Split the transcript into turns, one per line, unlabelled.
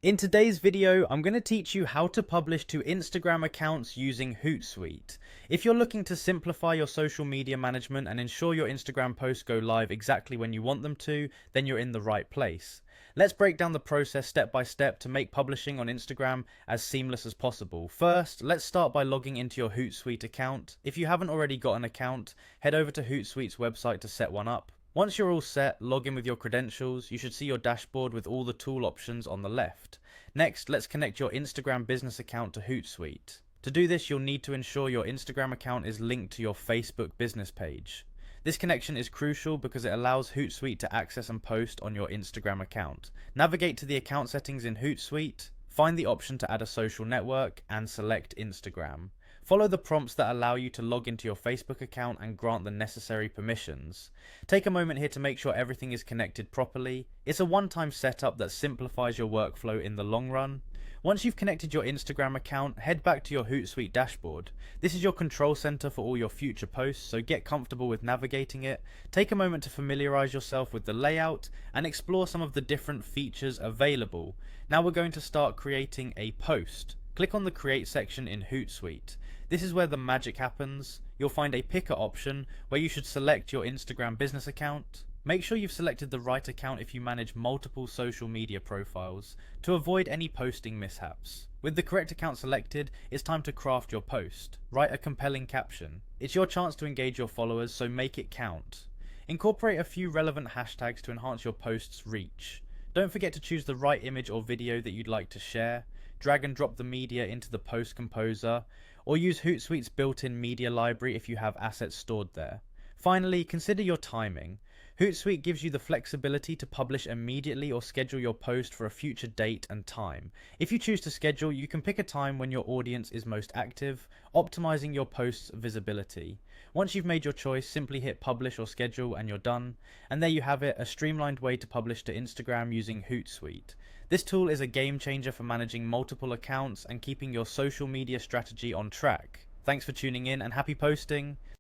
In today's video, I'm going to teach you how to publish to Instagram accounts using Hootsuite. If you're looking to simplify your social media management and ensure your Instagram posts go live exactly when you want them to, then you're in the right place. Let's break down the process step by step to make publishing on Instagram as seamless as possible. First, let's start by logging into your Hootsuite account. If you haven't already got an account, head over to Hootsuite's website to set one up. Once you're all set, log in with your credentials. You should see your dashboard with all the tool options on the left. Next, let's connect your Instagram business account to Hootsuite. To do this, you'll need to ensure your Instagram account is linked to your Facebook business page. This connection is crucial because it allows Hootsuite to access and post on your Instagram account. Navigate to the account settings in Hootsuite, find the option to add a social network, and select Instagram. Follow the prompts that allow you to log into your Facebook account and grant the necessary permissions. Take a moment here to make sure everything is connected properly. It's a one-time setup that simplifies your workflow in the long run. Once you've connected your Instagram account, head back to your Hootsuite dashboard. This is your control center for all your future posts, so get comfortable with navigating it. Take a moment to familiarize yourself with the layout and explore some of the different features available. Now we're going to start creating a post. Click on the Create section in Hootsuite. This is where the magic happens. You'll find a picker option where you should select your Instagram business account. Make sure you've selected the right account if you manage multiple social media profiles to avoid any posting mishaps. With the correct account selected, it's time to craft your post. Write a compelling caption. It's your chance to engage your followers, so make it count. Incorporate a few relevant hashtags to enhance your post's reach. Don't forget to choose the right image or video that you'd like to share. Drag and drop the media into the post composer, or use Hootsuite's built-in media library if you have assets stored there. Finally, consider your timing. Hootsuite gives you the flexibility to publish immediately or schedule your post for a future date and time. If you choose to schedule, you can pick a time when your audience is most active, optimizing your post's visibility. Once you've made your choice, simply hit publish or schedule and you're done. And there you have it, a streamlined way to publish to Instagram using Hootsuite. This tool is a game changer for managing multiple accounts and keeping your social media strategy on track. Thanks for tuning in and happy posting!